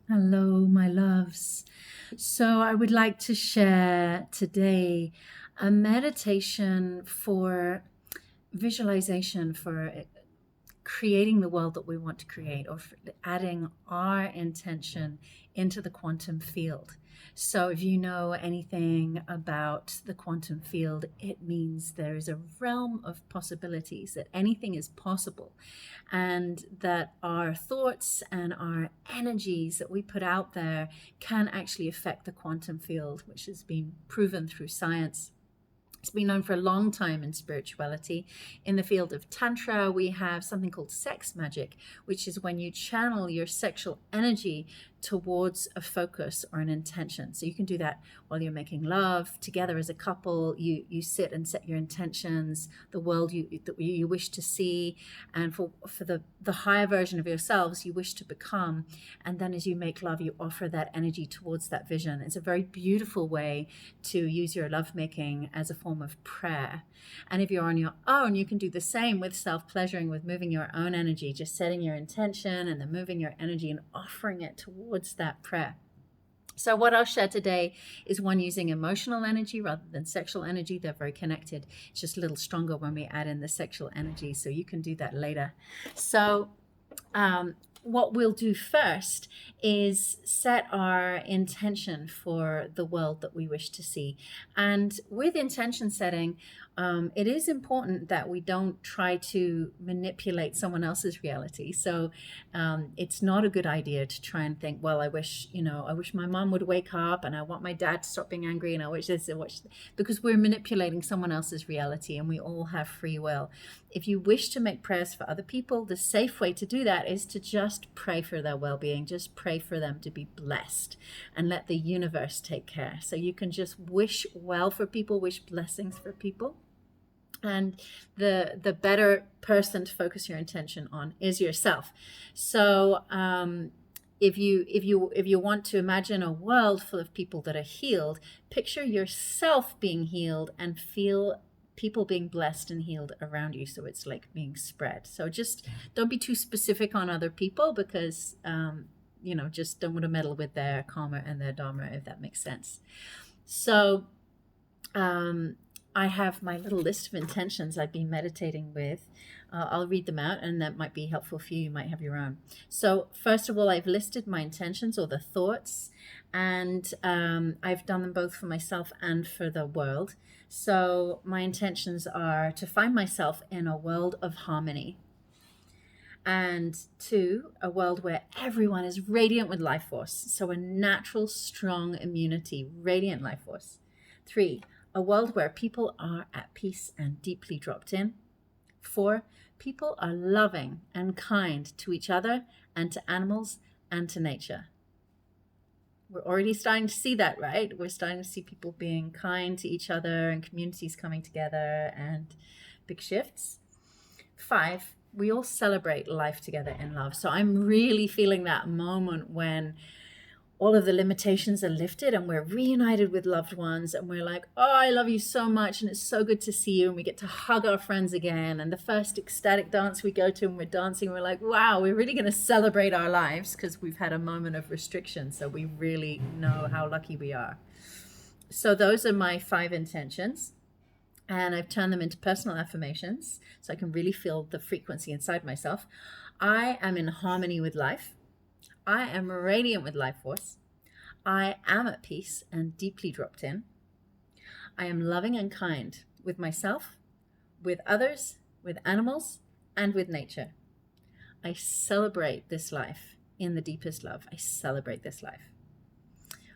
Hello, my loves. So, I would like to share today a meditation for visualization for creating the world that we want to create, or adding our intention into the quantum field. So, if you know anything about the quantum field, it means there is a realm of possibilities, that anything is possible, and that our thoughts and our energies that we put out there can actually affect the quantum field, which has been proven through science. It's been known for a long time in spirituality. In the field of Tantra, we have something called sex magic, which is when you channel your sexual energy towards a focus or an intention. So you can do that while you're making love together as a couple. You sit and set your intentions, the world that you wish to see, and for the higher version of yourselves you wish to become. And then as you make love, you offer that energy towards that vision. It's a very beautiful way to use your lovemaking as a form of prayer. And if you're on your own, you can do the same with self-pleasuring, with moving your own energy, just setting your intention and then moving your energy and offering it towards that prayer. So what I'll share today is one using emotional energy rather than sexual energy. They're very connected. It's just a little stronger when we add in the sexual energy, so you can do that later. So what we'll do first is set our intention for the world that we wish to see. And with intention setting, it is important that we don't try to manipulate someone else's reality. So it's not a good idea to try and think, well, I wish my mom would wake up, and I want my dad to stop being angry, and I wish this and wish, because we're manipulating someone else's reality, and we all have free will. If you wish to make prayers for other people, the safe way to do that is to just pray for their well-being. Just pray for them to be blessed and let the universe take care. So you can just wish well for people, wish blessings for people. And the better person to focus your intention on is yourself. So if you want to imagine a world full of people that are healed, picture yourself being healed and feel people being blessed and healed around you. So it's like being spread. So just don't be too specific on other people, because just don't want to meddle with their karma and their dharma, if that makes sense. So I have my little list of intentions I've been meditating with. I'll read them out, and that might be helpful for you. You might have your own. So first of all, I've listed my intentions, or the thoughts, and I've done them both for myself and for the world. So my intentions are to find myself in a world of harmony. And 2, a world where everyone is radiant with life force. So a natural, strong immunity, radiant life force. 3, a world where people are at peace and deeply dropped in. 4, people are loving and kind to each other and to animals and to nature. We're already starting to see that, right? We're starting to see people being kind to each other and communities coming together and big shifts. 5, we all celebrate life together in love. So I'm really feeling that moment when all of the limitations are lifted and we're reunited with loved ones, and we're like, oh, I love you so much, and it's so good to see you, and we get to hug our friends again. And the first ecstatic dance we go to, and we're dancing, we're like, wow, we're really going to celebrate our lives because we've had a moment of restriction. So we really know how lucky we are. So those are my 5 intentions. And I've turned them into personal affirmations so I can really feel the frequency inside myself. I am in harmony with life. I am radiant with life force. I am at peace and deeply dropped in. I am loving and kind with myself, with others, with animals, and with nature. I celebrate this life in the deepest love. I celebrate this life.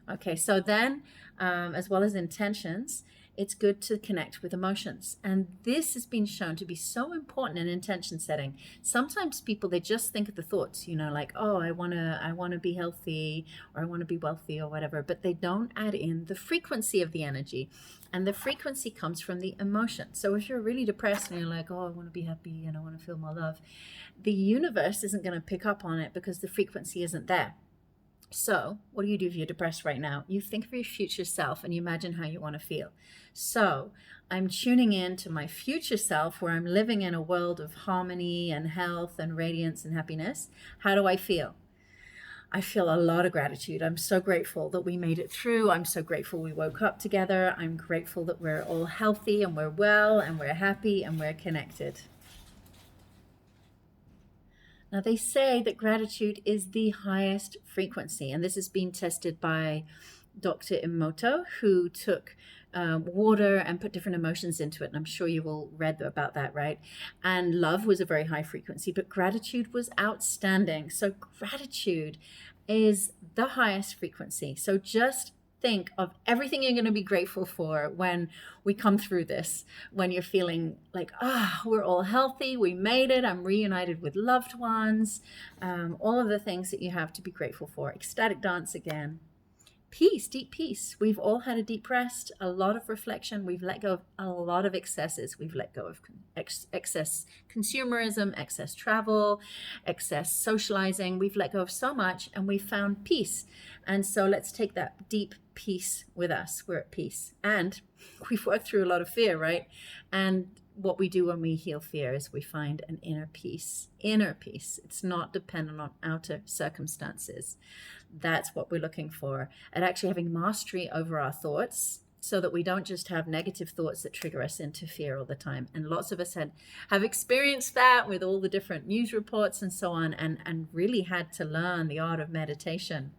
Okay, so then, as well as intentions, it's good to connect with emotions. And this has been shown to be so important in intention setting. Sometimes people, they just think of the thoughts, like, oh, I want to be healthy, or I want to be wealthy, or whatever, but they don't add in the frequency of the energy. And the frequency comes from the emotion. So if you're really depressed and you're like, oh, I want to be happy and I want to feel more love, the universe isn't going to pick up on it because the frequency isn't there. So what do you do if you're depressed right now? You think of your future self and you imagine how you want to feel. So I'm tuning in to my future self, where I'm living in a world of harmony and health and radiance and happiness. How do I feel? I feel a lot of gratitude. I'm so grateful that we made it through. I'm so grateful we woke up together. I'm grateful that we're all healthy and we're well and we're happy and we're connected. Now, they say that gratitude is the highest frequency, and this has been tested by Dr. Emoto, who took water and put different emotions into it. And I'm sure you've all read about that, right? And love was a very high frequency, but gratitude was outstanding. So gratitude is the highest frequency. So just think of everything you're going to be grateful for when we come through this, when you're feeling like, we're all healthy, we made it, I'm reunited with loved ones, all of the things that you have to be grateful for. Ecstatic dance again. Peace, deep peace. We've all had a deep rest, a lot of reflection. We've let go of a lot of excesses. We've let go of excess consumerism, excess travel, excess socializing. We've let go of so much and we've found peace. And so let's take that deep peace with us. We're at peace. And we've worked through a lot of fear, right? And what we do when we heal fear is we find an inner peace. Inner peace. It's not dependent on outer circumstances. That's what we're looking for. And actually having mastery over our thoughts so that we don't just have negative thoughts that trigger us into fear all the time. And lots of us have experienced that with all the different news reports and so on, and really had to learn the art of meditation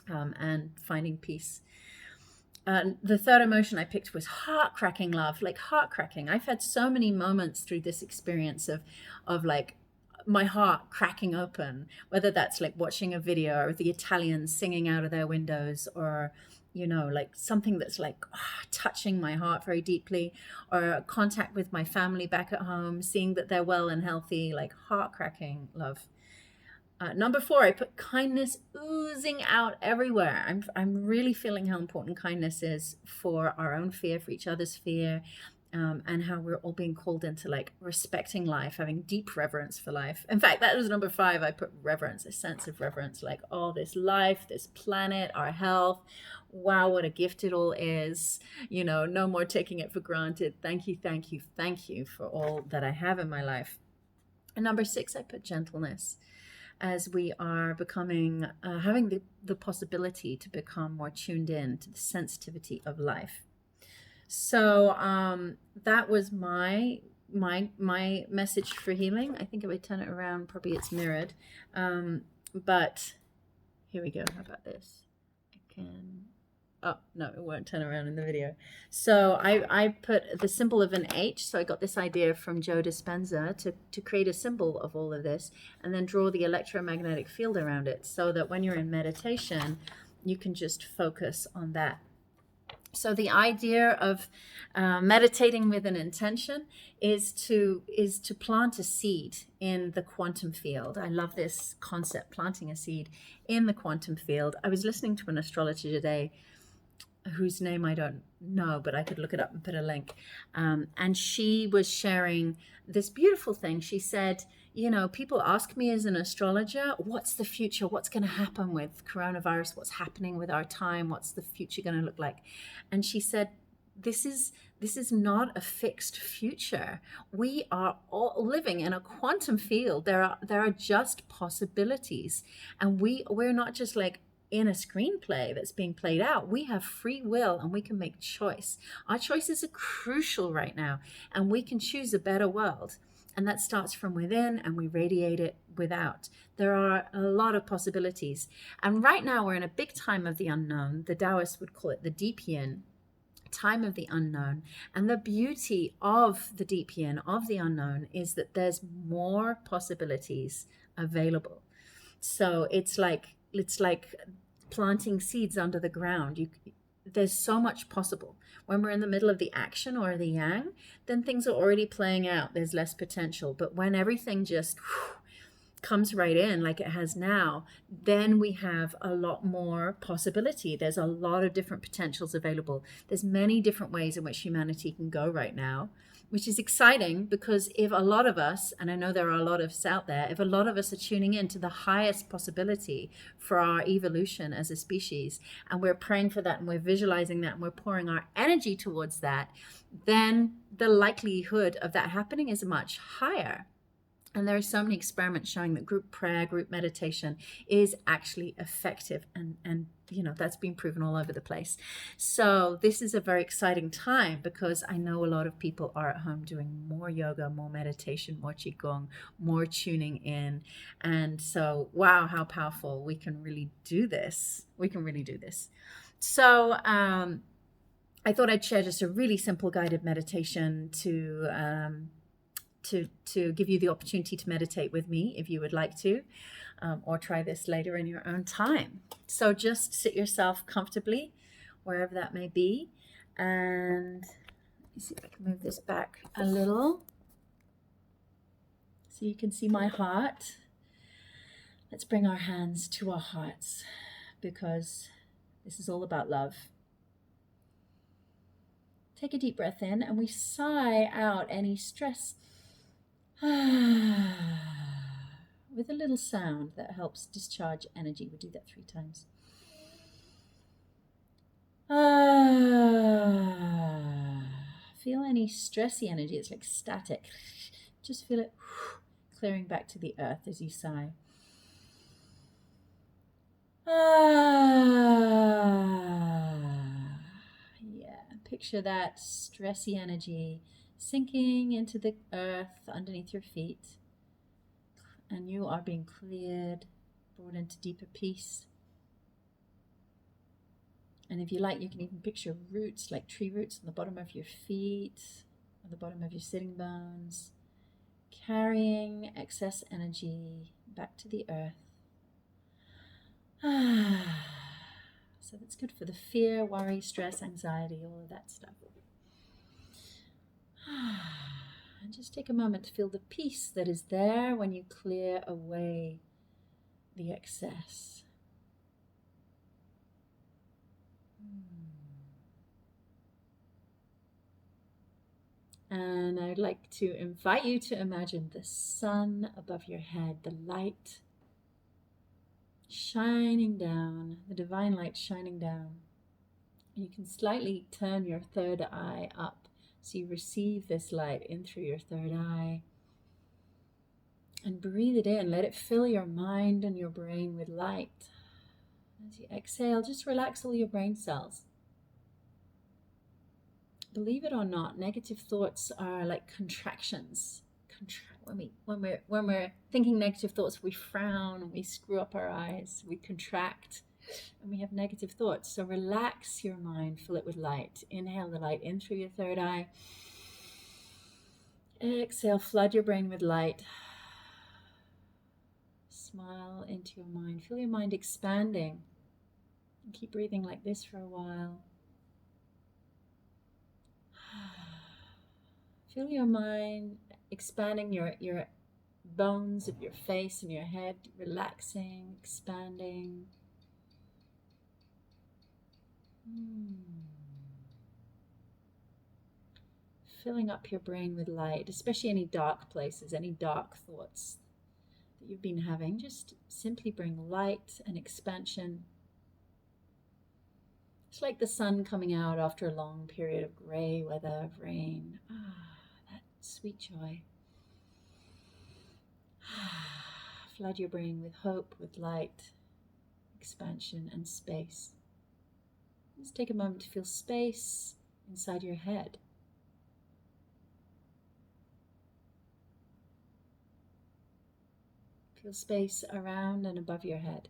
and finding peace. The third emotion I picked was heart-cracking love, like heart-cracking. I've had so many moments through this experience of like my heart cracking open, whether that's like watching a video or the Italians singing out of their windows, or, like something that's like touching my heart very deeply, or contact with my family back at home, seeing that they're well and healthy, like heart-cracking love. Number 4, I put kindness oozing out everywhere. I'm really feeling how important kindness is for our own fear, for each other's fear, and how we're all being called into like respecting life, having deep reverence for life. In fact, that was number 5. I put reverence, a sense of reverence, like, this life, this planet, our health. Wow, what a gift it all is. No more taking it for granted. Thank you, thank you, thank you for all that I have in my life. And number 6, I put gentleness, as we are becoming, having the possibility to become more tuned in to the sensitivity of life. So that was my message for healing. I think if I turn it around, probably it's mirrored. But here we go. How about this? Oh, no, it won't turn around in the video. So I put the symbol of an H. So I got this idea from Joe Dispenza to create a symbol of all of this and then draw the electromagnetic field around it so that when you're in meditation, you can just focus on that. So the idea of meditating with an intention is to plant a seed in the quantum field. I love this concept, planting a seed in the quantum field. I was listening to an astrologer today whose name I don't know, but I could look it up and put a link. And she was sharing this beautiful thing. She said, people ask me as an astrologer, what's the future? What's going to happen with coronavirus? What's happening with our time? What's the future going to look like? And she said, this is not a fixed future. We are all living in a quantum field. There are just possibilities. And we're not just like in a screenplay that's being played out. We have free will and we can make choice. Our choices are crucial right now, and we can choose a better world. And that starts from within and we radiate it without. There are a lot of possibilities. And right now we're in a big time of the unknown. The Taoists would call it the deep yin, time of the unknown. And the beauty of the deep yin, of the unknown, is that there's more possibilities available. So it's like planting seeds under the ground. There's so much possible. When we're in the middle of the action or the yang, then things are already playing out. There's less potential. But when everything just comes right in like it has now, then we have a lot more possibility. There's a lot of different potentials available. There's many different ways in which humanity can go right now, which is exciting, because if a lot of us, and I know there are a lot of us out there, if a lot of us are tuning in to the highest possibility for our evolution as a species, and we're praying for that and we're visualizing that and we're pouring our energy towards that, then the likelihood of that happening is much higher. And there are so many experiments showing that group prayer, group meditation is actually effective. And that's been proven all over the place. So this is a very exciting time because I know a lot of people are at home doing more yoga, more meditation, more qigong, more tuning in. And so, wow, how powerful. We can really do this. So I thought I'd share just a really simple guided meditation to give you the opportunity to meditate with me if you would like to, or try this later in your own time. So just sit yourself comfortably wherever that may be. And let me see if I can move this back a little so you can see my heart. Let's bring our hands to our hearts because this is all about love. Take a deep breath in and we sigh out any stress with a little sound that helps discharge energy. We'll do that 3 times. Feel any stressy energy. It's like static. Just feel it clearing back to the earth as you sigh. Yeah, picture that stressy energy sinking into the earth underneath your feet, and you are being cleared, brought into deeper peace. And if you like, you can even picture roots, like tree roots on the bottom of your feet, on the bottom of your sitting bones, carrying excess energy back to the earth. So that's good for the fear, worry, stress, anxiety, all of that stuff. And just take a moment to feel the peace that is there when you clear away the excess. And I'd like to invite you to imagine the sun above your head, the light shining down, the divine light shining down. You can slightly turn your third eye up so you receive this light in through your third eye. And breathe it in. Let it fill your mind and your brain with light. As you exhale, just relax all your brain cells. Believe it or not, negative thoughts are like contractions. When we're thinking negative thoughts, we frown, we screw up our eyes, we contract, and we have negative thoughts. So relax your mind, fill it with light. Inhale the light in through your third eye. Exhale, flood your brain with light. Smile into your mind. Feel your mind expanding. And keep breathing like this for a while. Feel your mind expanding, your bones of your face and your head relaxing, expanding. Filling up your brain with light, especially any dark places, any dark thoughts that you've been having. Just simply bring light and expansion. It's like the sun coming out after a long period of gray weather, of rain. That sweet joy. Flood your brain with hope, with light, expansion, and space. Just take a moment to feel space inside your head. Feel space around and above your head.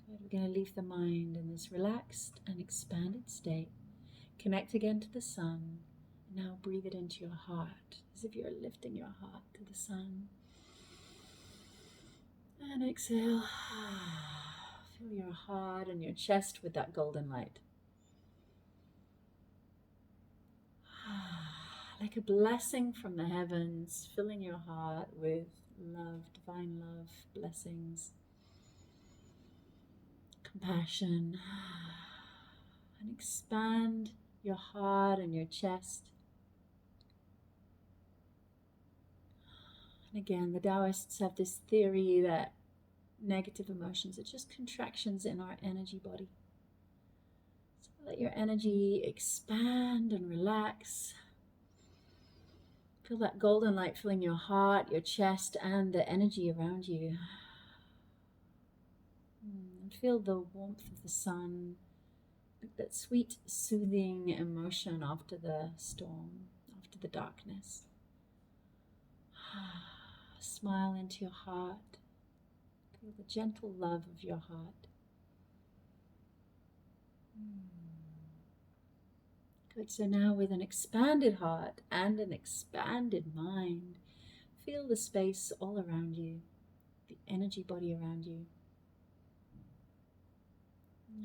Good. We're going to leave the mind in this relaxed and expanded state. Connect again to the sun. Now breathe it into your heart, as if you're lifting your heart to the sun. And exhale. Fill your heart and your chest with that golden light. Like a blessing from the heavens, filling your heart with love, divine love, blessings, compassion. And expand your heart and your chest. And again, the Taoists have this theory that negative emotions are just contractions in our energy body. Let your energy expand and relax. Feel that golden light filling your heart, your chest, and the energy around you. And feel the warmth of the sun, that sweet, soothing emotion after the storm, after the darkness. Smile into your heart. Feel the gentle love of your heart. Good, so now with an expanded heart and an expanded mind, feel the space all around you, the energy body around you.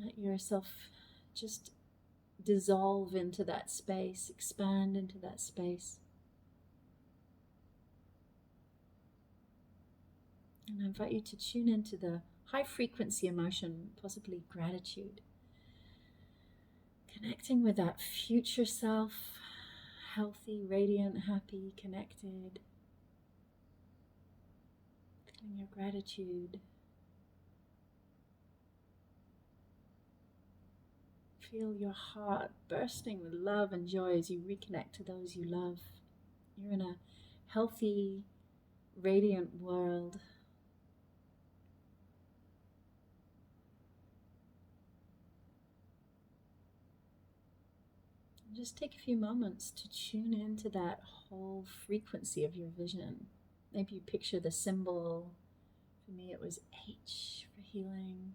Let yourself just dissolve into that space, expand into that space. And I invite you to tune into the high frequency emotion, possibly gratitude. Connecting with that future self, healthy, radiant, happy, connected. Feeling your gratitude. Feel your heart bursting with love and joy as you reconnect to those you love. You're in a healthy, radiant world. Just take a few moments to tune into that whole frequency of your vision. Maybe you picture the symbol. For me, it was H for healing.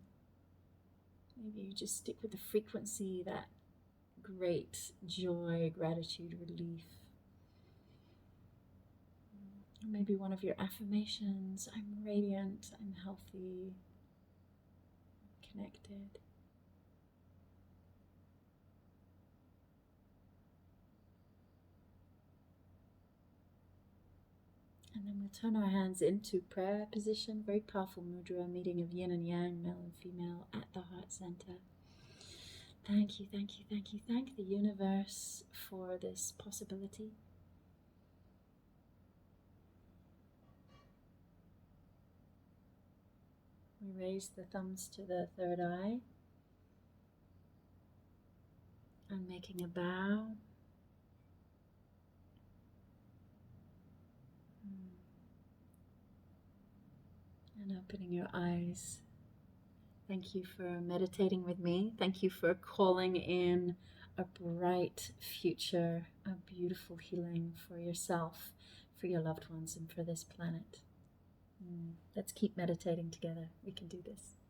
Maybe you just stick with the frequency, that great joy, gratitude, relief. Or maybe one of your affirmations: I'm radiant, I'm healthy, I'm connected. And then we'll turn our hands into prayer position, very powerful mudra, meeting of yin and yang, male and female, at the heart center. Thank you, thank you, thank you. Thank the universe for this possibility. We raise the thumbs to the third eye. I'm making a bow. And opening your eyes. Thank you for meditating with me. Thank you for calling in a bright future, a beautiful healing for yourself, for your loved ones, and for this planet. Let's keep meditating together. We can do this.